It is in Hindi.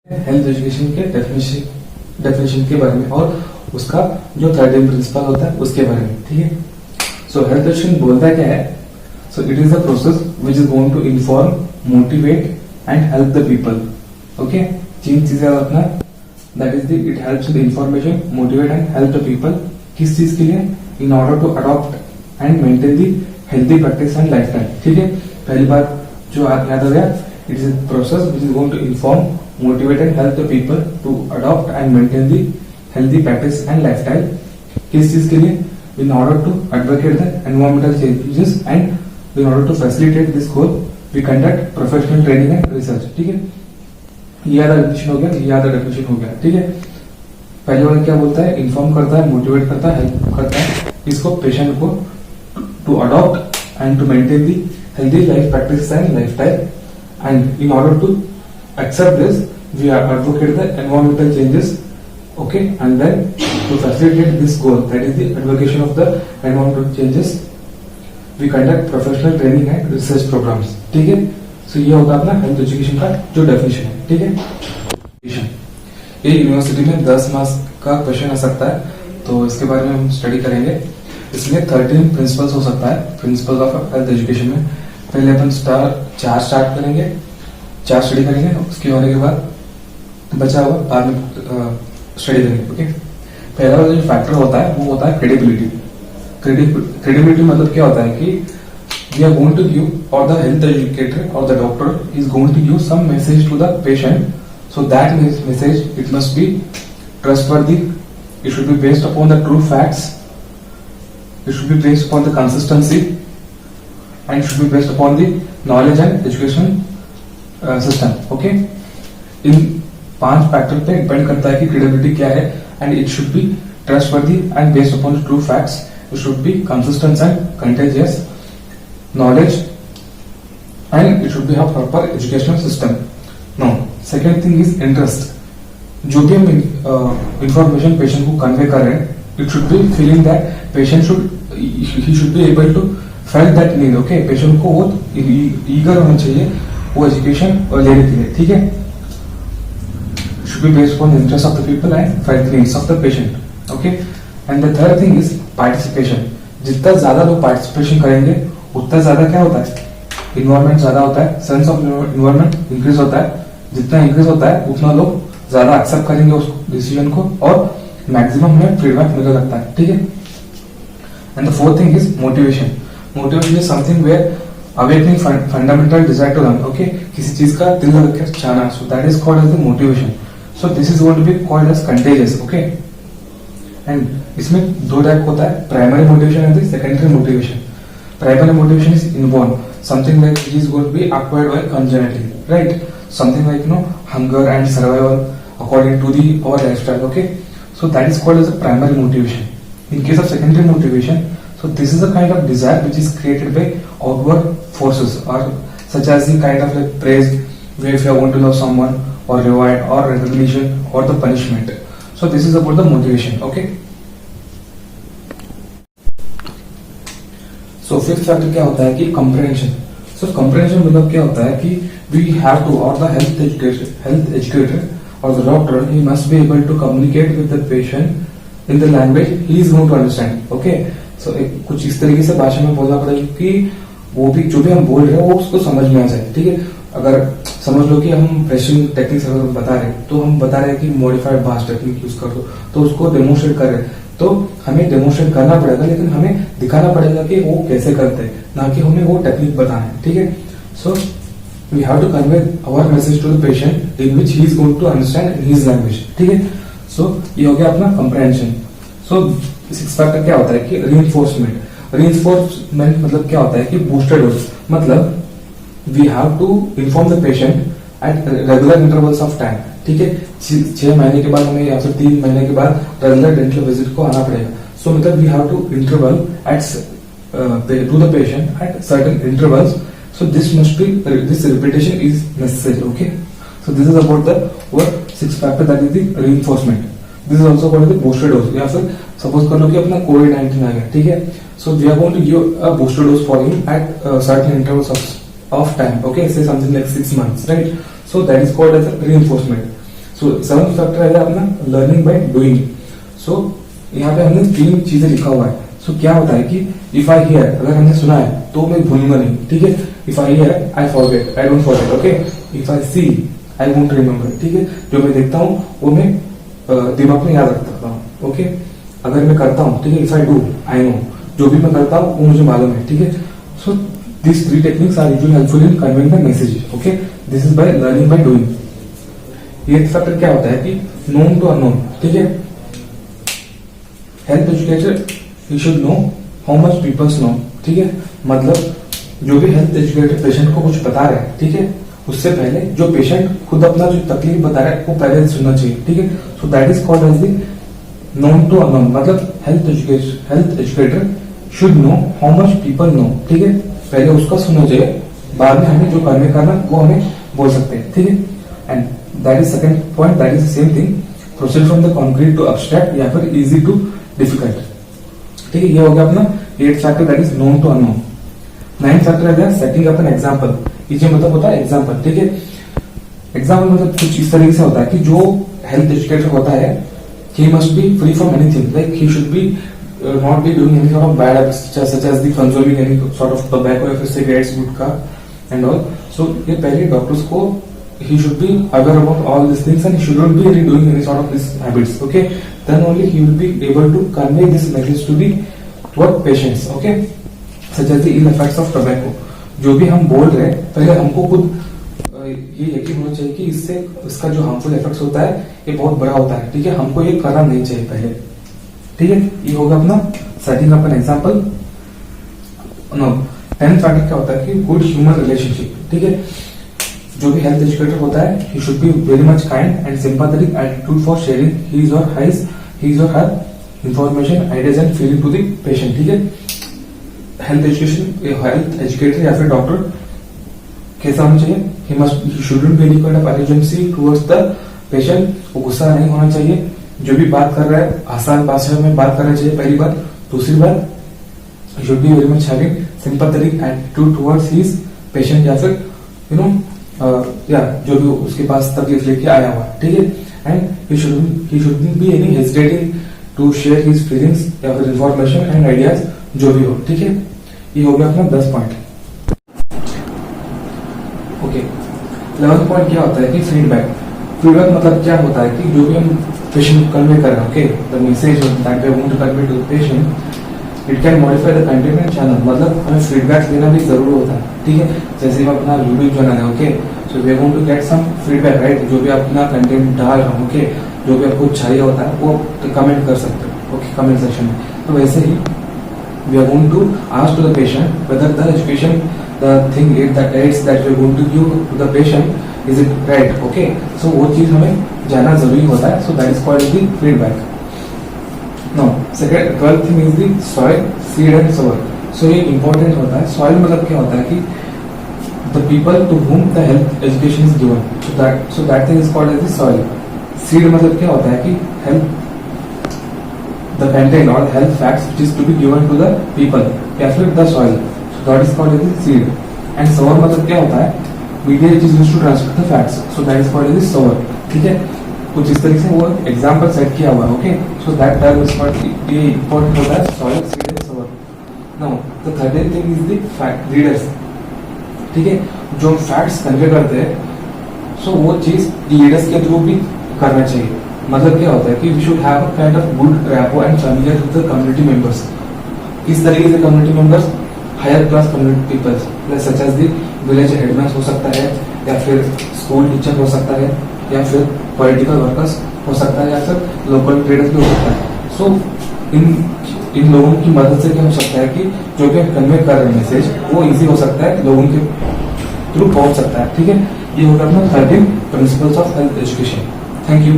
हेल्थ एजुकेशन के डेफिनेशन के बारे में और उसका जो 13 प्रिंसिपल होता है उसके बारे में, ठीक है। सो हेल्थ एजुकेशन बोलता क्या है? So it is the process which is going to inform, motivate and help the people. Okay, 3 चीजें अपना, that is the it helps the information, motivate and help the people. किस चीज के लिए? In order to adopt and maintain the healthy practice and lifestyle, ठीक है। पहली बार जो याद हो गया, it is a process which is going to inform, motivate and help the people to adopt and maintain the healthy practice and lifestyle. किस चीज के लिए? In order to advocate the environmental changes and in order to facilitate this goal, we conduct professional training and research. ठीक है, ये आधा डेफिनेशन हो गया, ये आधा डेफिनेशन हो गया, ठीक है। पहले वाला क्या बोलता है? इन्फॉर्म करता है, मोटिवेट करता है, हेल्प करता है इसको, पेशेंट को, to adopt and to maintain the healthy life practice and lifestyle, and in order to accept this we advocate the environmental changes, okay, and then to facilitate this goal, that is the advocation of the environmental changes, we conduct professional training and research programs, ठीक है। सो ये होगा अपना हेल्थ एजुकेशन का जो डेफिनेशन है, ठीक है। ये यूनिवर्सिटी में 10 मार्क्स का क्वेश्चन आ सकता है, तो इसके बारे में हम स्टडी करेंगे। इसमें 13 प्रिंसिपल्स हो सकता है, प्रिंसिपल ऑफ हेल्थ एजुकेशन में। पहले अपन 4 स्टार्ट करेंगे, 4 स्टडी करेंगे, उसके होने के बाद बचा हुआ बाद में स्टडी करेंगे, ओके। पहला वाला जो फैक्टर होता है वो होता है क्रेडिबिलिटी। क्रेडिबिलिटी मतलब क्या होता है कि we are going to give, और द हेल्थ एजुकेटर और the doctor is going to give some message to the patient, so that message it must be trustworthy, it should be based upon the true facts, it should be based upon the consistency and should be based upon the knowledge and education system, okay। In 5 factor पे डिपेंड करता है कि क्रेडिबिलिटी क्या है, and it should B trustworthy and based upon true facts, it should be consistent and contagious, knowledge, and it should B have proper educational system. Now second thing is interest. जो भी हम इंफॉर्मेशन पेशेंट को कन्वे कर रहे हैं, it should be feeling that patient he should be able to feel that need, okay. Patient को बहुत ईगर होना चाहिए वो एजुकेशन लेने के लिए, ठीक है। Should be based on interest of the people and fail needs of the patient, okay. And the third thing is participation. जितना ज्यादा लोग पार्टिसिपेशन करेंगे उतना ज्यादा क्या होता है? इन्वायरमेंट ज्यादा होता है, सेंस ऑफ इन्वायरमेंट इंक्रीज होता है। जितना इंक्रीज होता है उतना लोग ज्यादा एक्सेप्ट करेंगे उस डिसीजन को, और मैक्सिमम हमें फीडबैक मिलने लगता है, ठीक है। And the fourth thing is motivation. Motivation is something where awakening fundamental desire to learn, okay. किसी चीज का दिल लग कर चाहना, so that is called as the motivation. So this is going to be called as contagious, okay. And इसमें 2 टाइप होता है, primary motivation and secondary motivation. Primary motivation is inborn, something like it is going to be acquired by congenitally, right? Something like hunger and survival according to the our lifestyle, okay. So that is called as a primary motivation. In case of secondary motivation, so this is a kind of desire which is created by outward forces, or such as the kind of like praise, where if you want to love someone, or reward, or recognition, or the punishment. So this is about the motivation, okay. So fifth factor क्या होता है कि comprehension. So comprehension मतलब क्या होता है कि we have to, or the health educator or the doctor, he must be able to communicate with the patient in the language he is going to understand, okay. So कुछ इस तरीके से भाषा में बोलना पड़ेगा कि वो भी जो भी हम बोल रहे हैं वो उसको समझ में आ जाए, ठीक है। अगर समझ लो कि हम प्रेसिंग टेक्निक्स अगर बता रहे हैं, तो हम बता रहे हैं कि मॉडिफाइड बास टेक्निक यूज कर दो, तो उसको डेमोन्स्ट्रेट कर रहे हैं, तो हमें डेमोन्स्ट्रेट करना पड़ेगा, लेकिन हमें दिखाना पड़ेगा कि वो कैसे करते हैं, ना कि हमें वो टेक्निक बताना है, ठीक है। So we have to convey our message to the patient in which he is going to understand in his language, ठीक है। सो ये हो गया अपना कंप्रहेंशन। सो 6th फैक्टर क्या होता है कि रीइंफोर्समेंट। रीइंफोर्समेंट मतलब क्या होता है कि बूस्टर डोज, मतलब we have to inform the patient at regular intervals of time, ठीक है। 6 महीने के बाद हमें या फिर 3 महीने के बाद रेगुलर डेंटल विजिट को आना पड़ेगा। सो मतलब we have to interval at to the patient at certain intervals, so this must be, this repetition is necessary, okay. So this is about the 6th factor, that is the reinforcement. This is also called the booster dose. या फिर सपोज कर लो कि अपना कोविड-19 आ गया, ठीक है। So we are going to give a booster dose for him at certain intervals of time, okay, say something like 6 months, right? So that is called as a reinforcement. So seventh factor है अपना लर्निंग बाय डूइंग। सो यहाँ पे हमने 3 चीजें लिखा हुआ है। सो क्या होता है कि इफ आई हियर, अगर हमने सुना है तो मैं भूलूंगा नहीं, ठीक है। If I hear I forget, I don't forget, okay. If I see I won't remember, ठीक है। जो मैं देखता हूँ वो मैं दिमाग में याद रख सकता हूँ, ओके। अगर मैं करता हूँ, ठीक है, if I do I know, जो भी मैं करता हूँ वो मुझे मालूम है, ठीक है। So this 3 techniques are usually helpful in conveying the message, okay. This is by learning by doing. ये फैक्टर क्या होता है कि नोन टू अननोन, ठीक है। Health educator he should know how much peoples know, ठीक है। मतलब जो भी हेल्थ एजुकेटर पेशेंट को कुछ बता रहे हैं, ठीक है, उससे पहले जो पेशेंट खुद अपना जो तकलीफ बता रहा है वो पहले सुनना चाहिए, ठीक है। So that is called as the known to unknown. मतलब health educator should know how much people know, ठीक है। पहले उसका सुनना चाहिए, बाद में हमें जो करने करना वो हमें बोल सकते हैं, ठीक है। And that is second point, that is same thing, proceed from the concrete to abstract या फिर इजी टू डिफिकल्ट, ठीक है। ये हो गया अपना 8th factor, that is known to unknown. 9th factor है सेटिंग अप एन एग्जांपल। ये मतलब होता है एग्जांपल, ठीक है। एग्जांपल मतलब कुछ इस तरीके से होता है कि जो हेल्थ एजुकेटर होता है, he must be free from anything, like he should be not be doing any sort of bad habits such as the consuming any sort of tobacco or cigarettes, gutkha and all. So ये पहले डॉक्टर्स को he should be aware about all these things and he shouldn't be really doing any sort of these habits, okay. Then only he will be able to convey this message to the what patients, okay, such as the ill effects of tobacco. जो भी हम बोल रहे हैं पहले हमको खुद ये यकीन होना चाहिए कि इससे इसका जो हार्मफुल इफेक्ट्स होता है ये बहुत बड़ा होता है, ठीक है। हमको ये करना नहीं चाहिए पहले, ठीक है। ये होगा अपना setting up an example. No 10th factor क्या होता है कि गुड ह्यूमन रिलेशनशिप, ठीक है। जो भी हेल्थ एजुकेटर होता है he should be very much kind and sympathetic attitude for sharing his और her information, ideas and feeling to the patient, ठीक है। हेल्थ एजुकेटर या फिर डॉक्टर कैसा होना चाहिए, he shouldn't be any kind of urgency towards the patient। वो गुस्सा नहीं होना चाहिए, जो भी बात कर रहा है आसान भाषा में बात करना चाहिए, पहली बात। दूसरी बात, he should be very much having sympathetic attitude towards his patient या फिर you know या जो भी उसके पास तकलीफ लेके आया हुआ, ठीक है। And he shouldn't be any hesitating to share his feelings या फिर information and ideas, जो भी हो, ठीक है। ये हो गया अपना 10 पॉइंट, ओके। 11th पॉइंट क्या होता है कि फीडबैक। फीडबैक मतलब क्या होता है कि जो भी हम पेशेंट को कन्वे कर रहे हैं, okay, the message that we want to convey to the patient, it can modify the content and channel. मतलब हमें फीडबैक देना भी जरूरी होता है, ठीक है। जैसे हम अपना यूट्यूब चैनल है, okay, so we want to get some feedback, right. जो भी अपना कंटेंट डाल रहा हूँ, ओके, जो भी आपको चाहिए होता है वो कमेंट कर सकते हो, ओके, कमेंट सेक्शन में। तो वैसे ही we are going to ask to the patient whether the education, the thing that aids that we are going to give to the patient, is it right, okay. So वो चीज हमें जानना जरूरी होता है, so that is called the feedback. Now second 12th thing is the soil, seed and sower. So ये important होता है। soil मतलब क्या होता है कि the people to whom the health education is given, so that thing is called as the soil. seed मतलब क्या होता है कि health the content or health facts which is to be given to the people या फिर the soil, so that is called as the seed. and sower मतलब क्या होता है, media which is used to transmit the facts, so that is called as the sower, ठीक है। कुछ इस तरीके से वो एग्जांपल सेट किया हुआ है, okay. So that term is called, ये इंपॉर्टेंट होता है soil, seed and sower. Now the 13th thing is the fact readers, ठीक है। जो फैक्ट्स कन्वे करते हैं, सो वो चीज लीडर्स के थ्रू भी करना चाहिए। मतलब क्या होता है कि we should have a kind of good rapport and familiar with the community members. किस तरीके से community members, higher class community peoples such as the village headman हो सकता है, या फिर स्कूल टीचर हो सकता है, या फिर पॉलिटिकल वर्कर्स हो सकता है, या फिर लोकल ट्रेडर्स भी हो सकता है। सो इन लोगों की मदद से क्या हो सकता है कि जो भी हम कन्वे कर रहे हैं मैसेज वो इजी हो सकता है, लोगों के थ्रू पहुंच सकता है, ठीक है। ये होगा अपना 13 principles of health education. Thank you.